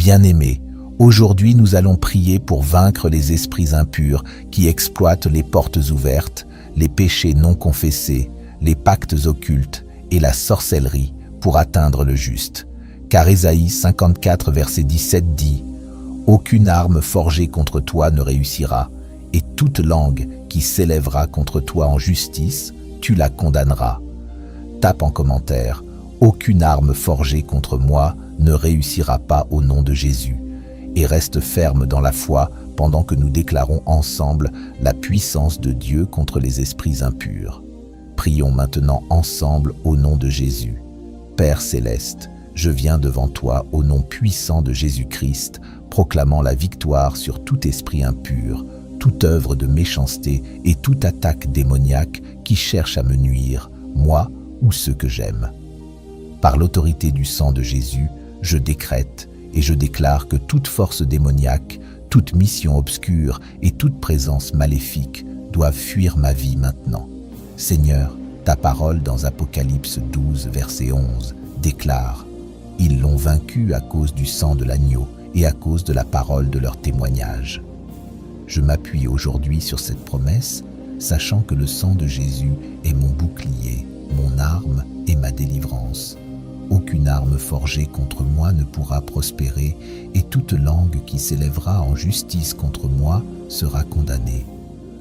Bien-aimés, aujourd'hui nous allons prier pour vaincre les esprits impurs qui exploitent les portes ouvertes, les péchés non confessés, les pactes occultes et la sorcellerie pour atteindre le juste. Car Ésaïe 54, verset 17 dit « Aucune arme forgée contre toi ne réussira, et toute langue qui s'élèvera contre toi en justice, tu la condamneras. » Tape en commentaire « Aucune arme forgée contre moi ne réussira pas au nom de Jésus » et reste ferme dans la foi pendant que nous déclarons ensemble la puissance de Dieu contre les esprits impurs. Prions maintenant ensemble au nom de Jésus. Père céleste, je viens devant toi au nom puissant de Jésus-Christ, proclamant la victoire sur tout esprit impur, toute œuvre de méchanceté et toute attaque démoniaque qui cherche à me nuire, moi ou ceux que j'aime. Par l'autorité du sang de Jésus, je décrète et je déclare que toute force démoniaque, toute mission obscure et toute présence maléfique doivent fuir ma vie maintenant. Seigneur, ta parole dans Apocalypse 12, verset 11, déclare « Ils l'ont vaincu à cause du sang de l'agneau et à cause de la parole de leur témoignage. » Je m'appuie aujourd'hui sur cette promesse, sachant que le sang de Jésus est mon bouclier, mon arme et ma délivrance. Aucune arme forgée contre moi ne pourra prospérer, et toute langue qui s'élèvera en justice contre moi sera condamnée.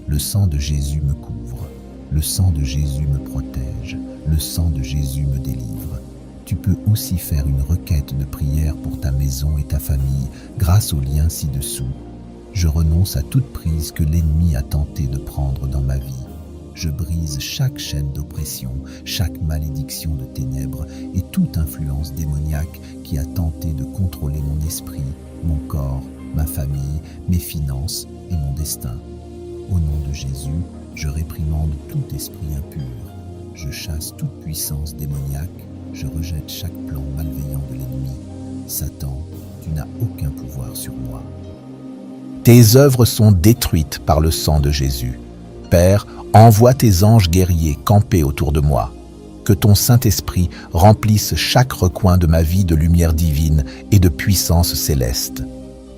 Le sang de Jésus me couvre, le sang de Jésus me protège, le sang de Jésus me délivre. Tu peux aussi faire une requête de prière pour ta maison et ta famille grâce au lien ci-dessous. Je renonce à toute prise que l'ennemi a tenté de prendre dans ma vie. Je brise chaque chaîne d'oppression, chaque malédiction de ténèbres et toute influence démoniaque qui a tenté de contrôler mon esprit, mon corps, ma famille, mes finances et mon destin. Au nom de Jésus, je réprimande tout esprit impur. Je chasse toute puissance démoniaque. Je rejette chaque plan malveillant de l'ennemi. Satan, tu n'as aucun pouvoir sur moi. Tes œuvres sont détruites par le sang de Jésus. Père, envoie tes anges guerriers camper autour de moi. Que ton Saint-Esprit remplisse chaque recoin de ma vie de lumière divine et de puissance céleste.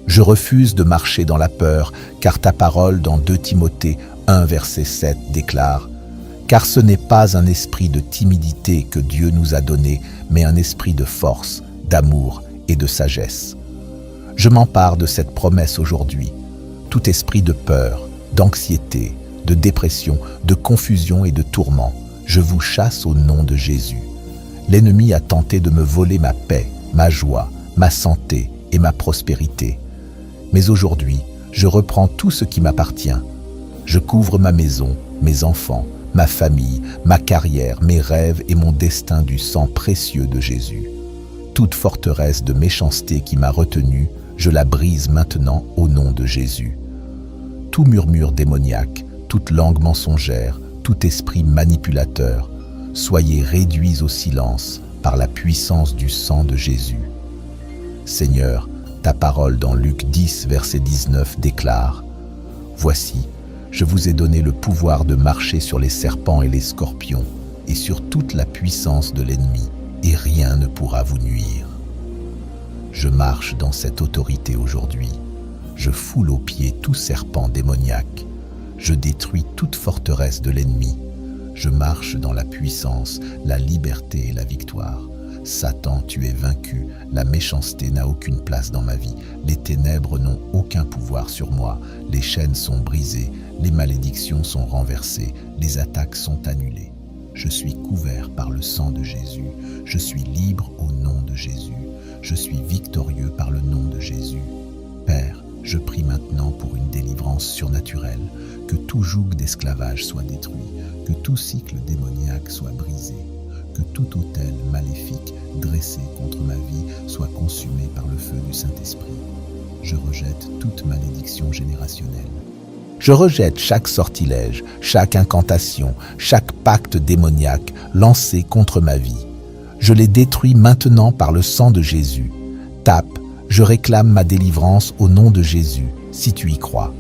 Je refuse de marcher dans la peur, car ta parole dans 2 Timothée 1, verset 7 déclare « Car ce n'est pas un esprit de timidité que Dieu nous a donné, mais un esprit de force, d'amour et de sagesse. » Je m'empare de cette promesse aujourd'hui. Tout esprit de peur, d'anxiété, de dépression, de confusion et de tourment, je vous chasse au nom de Jésus. L'ennemi a tenté de me voler ma paix, ma joie, ma santé et ma prospérité. Mais aujourd'hui, je reprends tout ce qui m'appartient. Je couvre ma maison, mes enfants, ma famille, ma carrière, mes rêves et mon destin du sang précieux de Jésus. Toute forteresse de méchanceté qui m'a retenu, je la brise maintenant au nom de Jésus. Tout murmure démoniaque, toute langue mensongère, tout esprit manipulateur, soyez réduits au silence par la puissance du sang de Jésus. Seigneur, ta parole dans Luc 10, verset 19 déclare « Voici, je vous ai donné le pouvoir de marcher sur les serpents et les scorpions et sur toute la puissance de l'ennemi, et rien ne pourra vous nuire. » Je marche dans cette autorité aujourd'hui. Je foule aux pieds tout serpent démoniaque. Je détruis toute forteresse de l'ennemi. Je marche dans la puissance, la liberté et la victoire. Satan, tu es vaincu. La méchanceté n'a aucune place dans ma vie. Les ténèbres n'ont aucun pouvoir sur moi. Les chaînes sont brisées. Les malédictions sont renversées. Les attaques sont annulées. Je suis couvert par le sang de Jésus. Je suis libre au nom de Jésus. Je suis victorieux par le nom de Jésus. Père, je prie maintenant pour une délivrance surnaturelle, que tout joug d'esclavage soit détruit, que tout cycle démoniaque soit brisé, que tout autel maléfique dressé contre ma vie soit consumé par le feu du Saint-Esprit. Je rejette toute malédiction générationnelle. Je rejette chaque sortilège, chaque incantation, chaque pacte démoniaque lancé contre ma vie. Je les détruis maintenant par le sang de Jésus. Tape, je réclame ma délivrance au nom de Jésus, si tu y crois.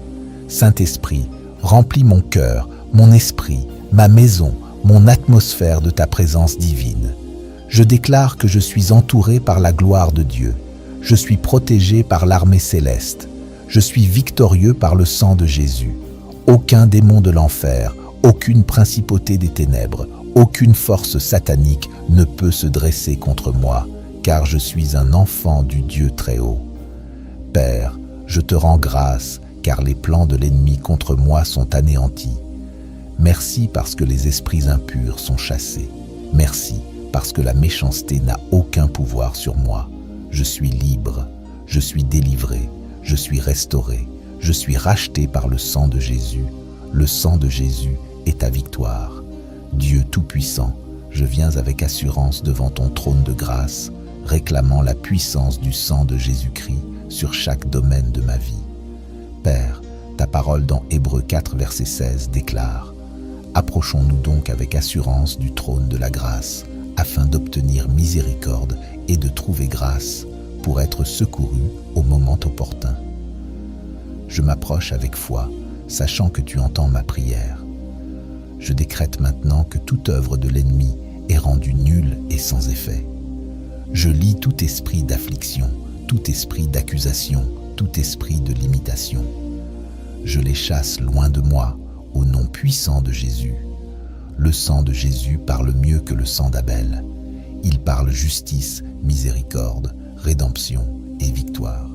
Saint-Esprit, remplis mon cœur, mon esprit, ma maison, mon atmosphère de ta présence divine. Je déclare que je suis entouré par la gloire de Dieu. Je suis protégé par l'armée céleste. Je suis victorieux par le sang de Jésus. Aucun démon de l'enfer, aucune principauté des ténèbres, aucune force satanique ne peut se dresser contre moi, car je suis un enfant du Dieu très haut. Père, je te rends grâce, car les plans de l'ennemi contre moi sont anéantis. Merci parce que les esprits impurs sont chassés. Merci parce que la méchanceté n'a aucun pouvoir sur moi. Je suis libre, je suis délivré, je suis restauré, je suis racheté par le sang de Jésus. Le sang de Jésus est ta victoire. Dieu Tout-Puissant, je viens avec assurance devant ton trône de grâce, réclamant la puissance du sang de Jésus-Christ sur chaque domaine de ma vie. Père, ta parole dans Hébreux 4, verset 16 déclare « Approchons-nous donc avec assurance du trône de la grâce, afin d'obtenir miséricorde et de trouver grâce pour être secouru au moment opportun. » Je m'approche avec foi, sachant que tu entends ma prière. Je décrète maintenant que toute œuvre de l'ennemi est rendue nulle et sans effet. Je lie tout esprit d'affliction, tout esprit d'accusation, tout esprit de limitation. Je les chasse loin de moi, au nom puissant de Jésus. Le sang de Jésus parle mieux que le sang d'Abel. Il parle justice, miséricorde, rédemption et victoire.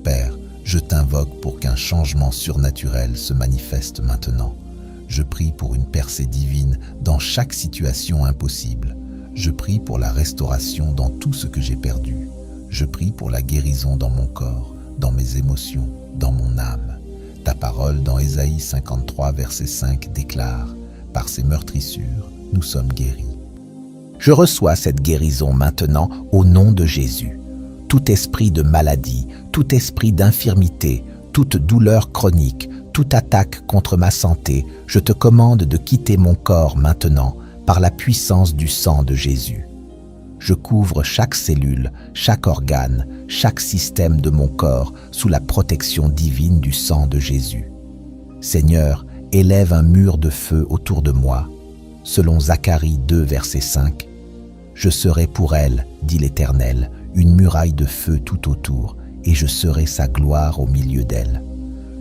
Père, je t'invoque pour qu'un changement surnaturel se manifeste maintenant. Je prie pour une percée divine dans chaque situation impossible. Je prie pour la restauration dans tout ce que j'ai perdu. Je prie pour la guérison dans mon corps, dans mes émotions, dans mon âme. Ta parole dans Ésaïe 53, verset 5 déclare « Par ses meurtrissures, nous sommes guéris. » Je reçois cette guérison maintenant au nom de Jésus. Tout esprit de maladie, tout esprit d'infirmité, toute douleur chronique, toute attaque contre ma santé, je te commande de quitter mon corps maintenant par la puissance du sang de Jésus. Je couvre chaque cellule, chaque organe, chaque système de mon corps sous la protection divine du sang de Jésus. Seigneur, élève un mur de feu autour de moi. Selon Zacharie 2, verset 5, « Je serai pour elle, dit l'Éternel, une muraille de feu tout autour, et je serai sa gloire au milieu d'elle.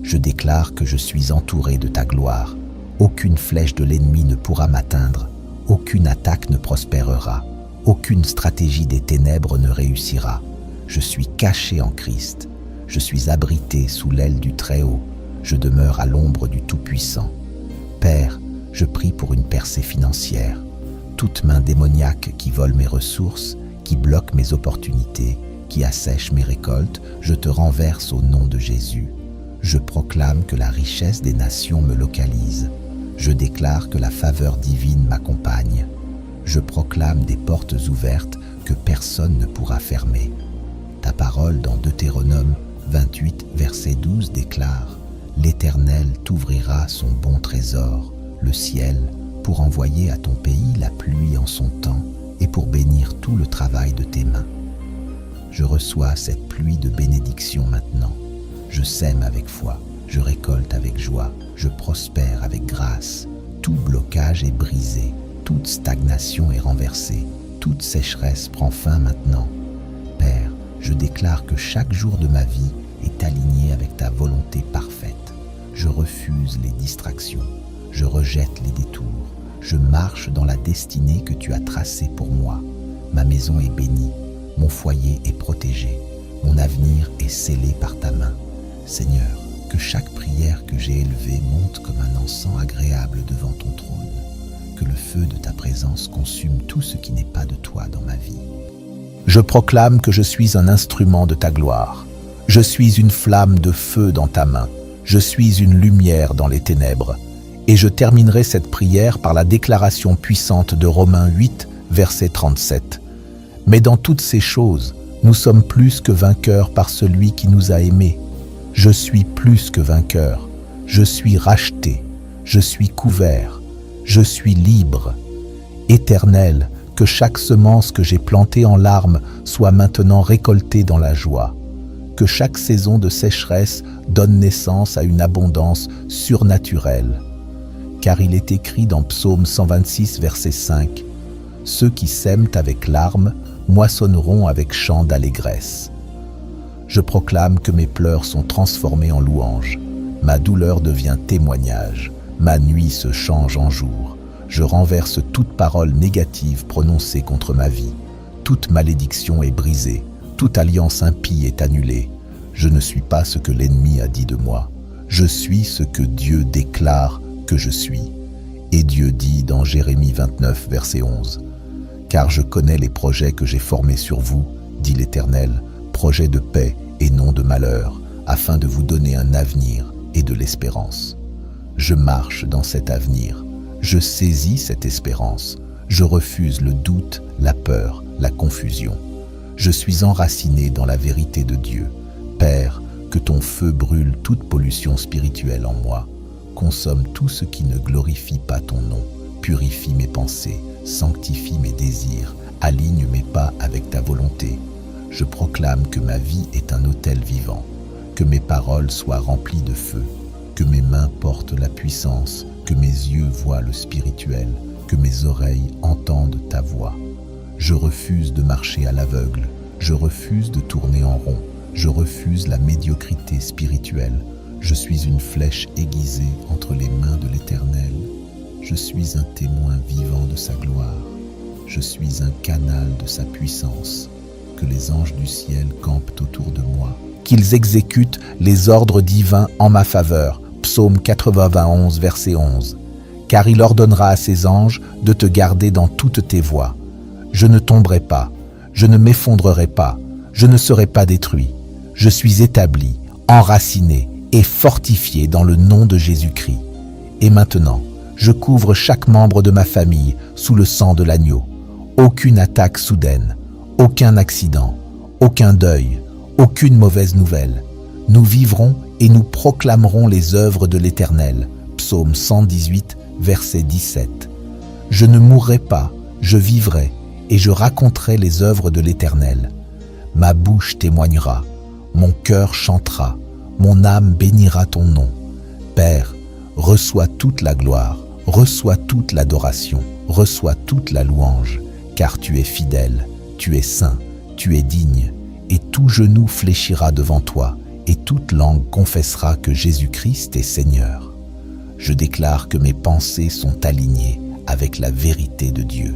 Je déclare que je suis entouré de ta gloire. Aucune flèche de l'ennemi ne pourra m'atteindre, aucune attaque ne prospérera, aucune stratégie des ténèbres ne réussira. Je suis caché en Christ, je suis abrité sous l'aile du Très-Haut, je demeure à l'ombre du Tout-Puissant. Père, je prie pour une percée financière. Toute main démoniaque qui vole mes ressources, qui bloque mes opportunités, qui assèche mes récoltes, je te renverse au nom de Jésus. Je proclame que la richesse des nations me localise. Je déclare que la faveur divine m'accompagne. Je proclame des portes ouvertes que personne ne pourra fermer. Ta parole dans Deutéronome 28, verset 12 déclare « L'Éternel t'ouvrira son bon trésor, le ciel, pour envoyer à ton pays la pluie en son temps et pour bénir tout le travail de tes mains. » Je reçois cette pluie de bénédiction maintenant. Je sème avec foi, je récolte avec joie, je prospère avec grâce. Tout blocage est brisé, toute stagnation est renversée, toute sécheresse prend fin maintenant. Père, je déclare que chaque jour de ma vie est aligné avec ta volonté parfaite. Je refuse les distractions, je rejette les détours, je marche dans la destinée que tu as tracée pour moi. Ma maison est bénie, mon foyer est protégé, mon avenir est scellé par ta main. Seigneur, que chaque prière que j'ai élevée monte comme un encens agréable devant ton trône. Que le feu de ta présence consume tout ce qui n'est pas de toi dans ma vie. Je proclame que je suis un instrument de ta gloire. Je suis une flamme de feu dans ta main. Je suis une lumière dans les ténèbres. Et je terminerai cette prière par la déclaration puissante de Romains 8, verset 37. Mais dans toutes ces choses, nous sommes plus que vainqueurs par celui qui nous a aimés. Je suis plus que vainqueur, je suis racheté, je suis couvert, je suis libre. Éternel, que chaque semence que j'ai plantée en larmes soit maintenant récoltée dans la joie. Que chaque saison de sécheresse donne naissance à une abondance surnaturelle. Car il est écrit dans Psaume 126, verset 5, « Ceux qui sèment avec larmes moissonneront avec chant d'allégresse. » Je proclame que mes pleurs sont transformés en louanges. Ma douleur devient témoignage. Ma nuit se change en jour. Je renverse toute parole négative prononcée contre ma vie. Toute malédiction est brisée. Toute alliance impie est annulée. Je ne suis pas ce que l'ennemi a dit de moi. Je suis ce que Dieu déclare que je suis. Et Dieu dit dans Jérémie 29, verset 11, « Car je connais les projets que j'ai formés sur vous, dit l'Éternel, projets de paix et non de malheur, afin de vous donner un avenir et de l'espérance. » Je marche dans cet avenir. Je saisis cette espérance. Je refuse le doute, la peur, la confusion. Je suis enraciné dans la vérité de Dieu. Père, que ton feu brûle toute pollution spirituelle en moi. Consomme tout ce qui ne glorifie pas ton nom. Purifie mes pensées, sanctifie mes désirs, aligne mes pas avec ta volonté. Je proclame que ma vie est un autel vivant, que mes paroles soient remplies de feu, que mes mains portent la puissance, que mes yeux voient le spirituel, que mes oreilles entendent ta voix. Je refuse de marcher à l'aveugle, je refuse de tourner en rond, je refuse la médiocrité spirituelle. Je suis une flèche aiguisée entre les mains de l'Éternel. Je suis un témoin vivant de sa gloire. Je suis un canal de sa puissance. Que les anges du ciel campent autour de moi. Qu'ils exécutent les ordres divins en ma faveur. Psaume 91, verset 11. Car il ordonnera à ses anges de te garder dans toutes tes voies. Je ne tomberai pas, je ne m'effondrerai pas, je ne serai pas détruit. Je suis établi, enraciné et fortifié dans le nom de Jésus-Christ. Et maintenant, je couvre chaque membre de ma famille sous le sang de l'agneau. Aucune attaque soudaine, aucun accident, aucun deuil, aucune mauvaise nouvelle. Nous vivrons et nous proclamerons les œuvres de l'Éternel. Psaume 118, verset 17. Je ne mourrai pas, je vivrai et je raconterai les œuvres de l'Éternel. Ma bouche témoignera, mon cœur chantera, mon âme bénira ton nom. Père, reçois toute la gloire, reçois toute l'adoration, reçois toute la louange, car tu es fidèle, tu es saint, tu es digne, et tout genou fléchira devant toi, et toute langue confessera que Jésus-Christ est Seigneur. Je déclare que mes pensées sont alignées avec la vérité de Dieu.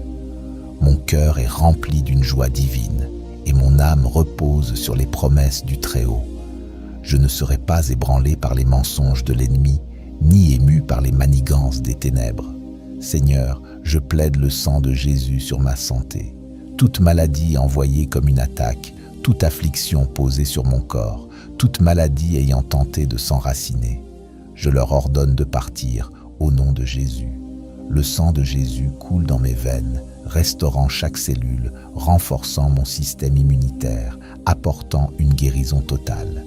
Mon cœur est rempli d'une joie divine, et mon âme repose sur les promesses du Très-Haut. Je ne serai pas ébranlé par les mensonges de l'ennemi, ni ému par les manigances des ténèbres. Seigneur, je plaide le sang de Jésus sur ma santé. Toute maladie envoyée comme une attaque, toute affliction posée sur mon corps, toute maladie ayant tenté de s'enraciner, je leur ordonne de partir au nom de Jésus. Le sang de Jésus coule dans mes veines, restaurant chaque cellule, renforçant mon système immunitaire, apportant une guérison totale.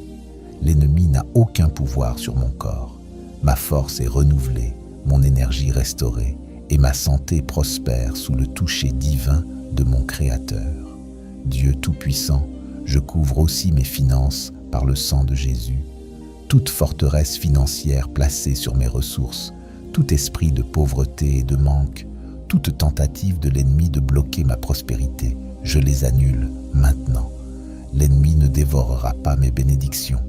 L'ennemi n'a aucun pouvoir sur mon corps. Ma force est renouvelée, mon énergie restaurée, et ma santé prospère sous le toucher divin de mon Créateur. Dieu Tout-Puissant, je couvre aussi mes finances par le sang de Jésus. Toute forteresse financière placée sur mes ressources, tout esprit de pauvreté et de manque, toute tentative de l'ennemi de bloquer ma prospérité, je les annule maintenant. L'ennemi ne dévorera pas mes bénédictions.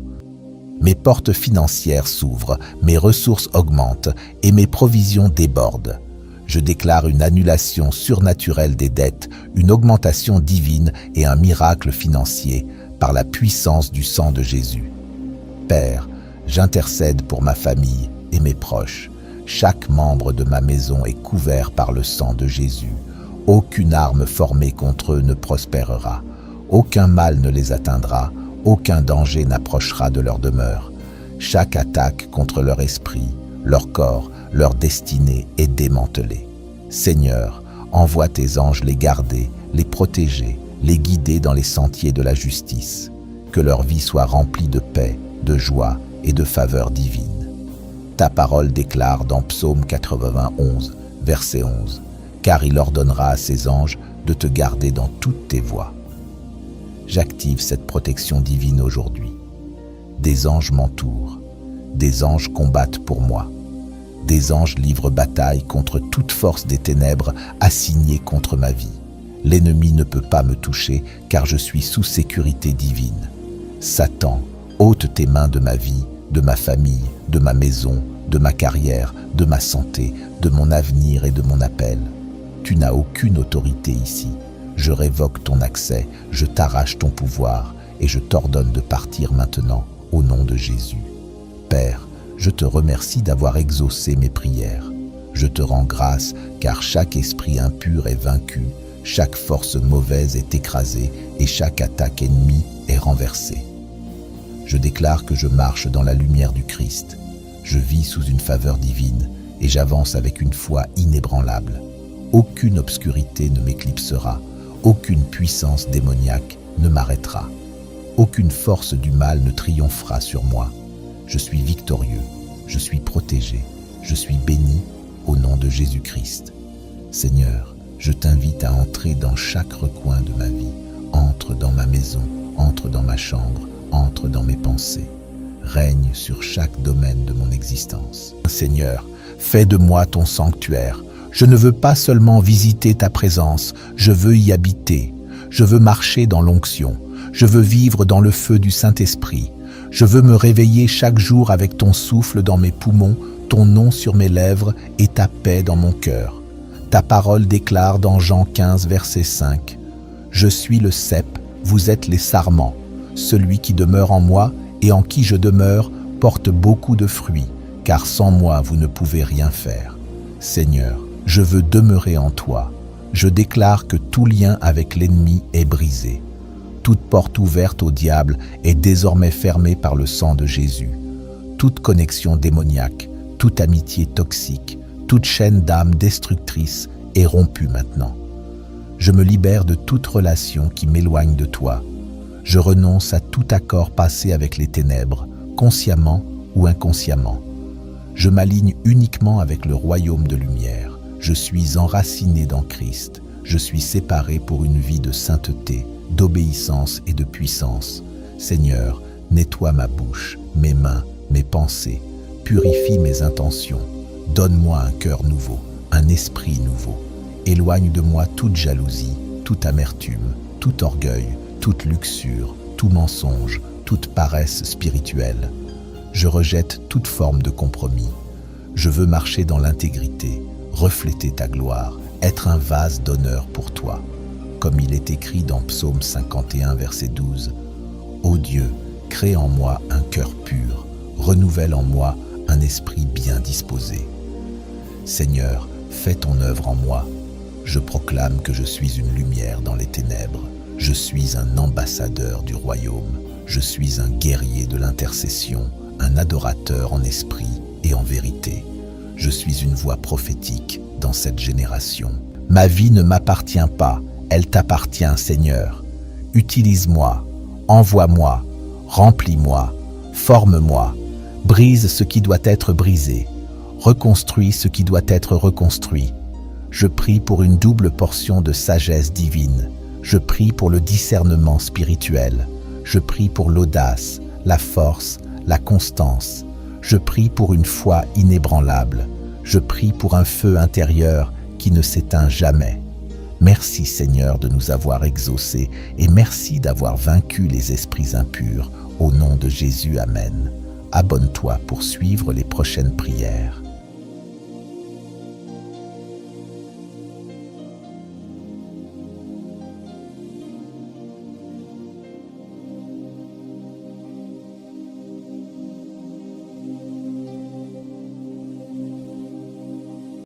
Mes portes financières s'ouvrent, mes ressources augmentent et mes provisions débordent. Je déclare une annulation surnaturelle des dettes, une augmentation divine et un miracle financier par la puissance du sang de Jésus. Père, j'intercède pour ma famille et mes proches. Chaque membre de ma maison est couvert par le sang de Jésus. Aucune arme formée contre eux ne prospérera. Aucun mal ne les atteindra. Aucun danger n'approchera de leur demeure. Chaque attaque contre leur esprit, leur corps, leur destinée est démantelée. Seigneur, envoie tes anges les garder, les protéger, les guider dans les sentiers de la justice. Que leur vie soit remplie de paix, de joie et de faveur divine. Ta parole déclare dans Psaume 91, verset 11, « Car il ordonnera à ses anges de te garder dans toutes tes voies. » J'active cette protection divine aujourd'hui. Des anges m'entourent, des anges combattent pour moi. Des anges livrent bataille contre toute force des ténèbres assignée contre ma vie. L'ennemi ne peut pas me toucher car je suis sous sécurité divine. Satan, ôte tes mains de ma vie, de ma famille, de ma maison, de ma carrière, de ma santé, de mon avenir et de mon appel. Tu n'as aucune autorité ici. Je révoque ton accès, je t'arrache ton pouvoir et je t'ordonne de partir maintenant au nom de Jésus. Père, je te remercie d'avoir exaucé mes prières. Je te rends grâce car chaque esprit impur est vaincu, chaque force mauvaise est écrasée et chaque attaque ennemie est renversée. Je déclare que je marche dans la lumière du Christ. Je vis sous une faveur divine et j'avance avec une foi inébranlable. Aucune obscurité ne m'éclipsera, aucune puissance démoniaque ne m'arrêtera. Aucune force du mal ne triomphera sur moi. Je suis victorieux, je suis protégé, je suis béni au nom de Jésus-Christ. Seigneur, je t'invite à entrer dans chaque recoin de ma vie. Entre dans ma maison, entre dans ma chambre, entre dans mes pensées. Règne sur chaque domaine de mon existence. Seigneur, fais de moi ton sanctuaire. Je ne veux pas seulement visiter ta présence, je veux y habiter. Je veux marcher dans l'onction. Je veux vivre dans le feu du Saint-Esprit. Je veux me réveiller chaque jour avec ton souffle dans mes poumons, ton nom sur mes lèvres et ta paix dans mon cœur. Ta parole déclare dans Jean 15, verset 5. « Je suis le cep, vous êtes les sarments. Celui qui demeure en moi et en qui je demeure porte beaucoup de fruits, car sans moi vous ne pouvez rien faire. Seigneur, je veux demeurer en toi. Je déclare que tout lien avec l'ennemi est brisé. Toute porte ouverte au diable est désormais fermée par le sang de Jésus. Toute connexion démoniaque, toute amitié toxique, toute chaîne d'âme destructrice est rompue maintenant. Je me libère de toute relation qui m'éloigne de toi. Je renonce à tout accord passé avec les ténèbres, consciemment ou inconsciemment. Je m'aligne uniquement avec le royaume de lumière. Je suis enraciné dans Christ. Je suis séparé pour une vie de sainteté, d'obéissance et de puissance. Seigneur, nettoie ma bouche, mes mains, mes pensées. Purifie mes intentions. Donne-moi un cœur nouveau, un esprit nouveau. Éloigne de moi toute jalousie, toute amertume, tout orgueil, toute luxure, tout mensonge, toute paresse spirituelle. Je rejette toute forme de compromis. Je veux marcher dans l'intégrité, refléter ta gloire, être un vase d'honneur pour toi. Comme il est écrit dans Psaume 51, verset 12. « Ô Dieu, crée en moi un cœur pur, renouvelle en moi un esprit bien disposé. » Seigneur, fais ton œuvre en moi. Je proclame que je suis une lumière dans les ténèbres. Je suis un ambassadeur du royaume. Je suis un guerrier de l'intercession, un adorateur en esprit et en vérité. Je suis une voix prophétique dans cette génération. Ma vie ne m'appartient pas, elle t'appartient, Seigneur. Utilise-moi, envoie-moi, remplis-moi, forme-moi, brise ce qui doit être brisé, reconstruis ce qui doit être reconstruit. Je prie pour une double portion de sagesse divine. Je prie pour le discernement spirituel. Je prie pour l'audace, la force, la constance. Je prie pour une foi inébranlable. Je prie pour un feu intérieur qui ne s'éteint jamais. Merci Seigneur de nous avoir exaucés et merci d'avoir vaincu les esprits impurs. Au nom de Jésus, Amen. Abonne-toi pour suivre les prochaines prières.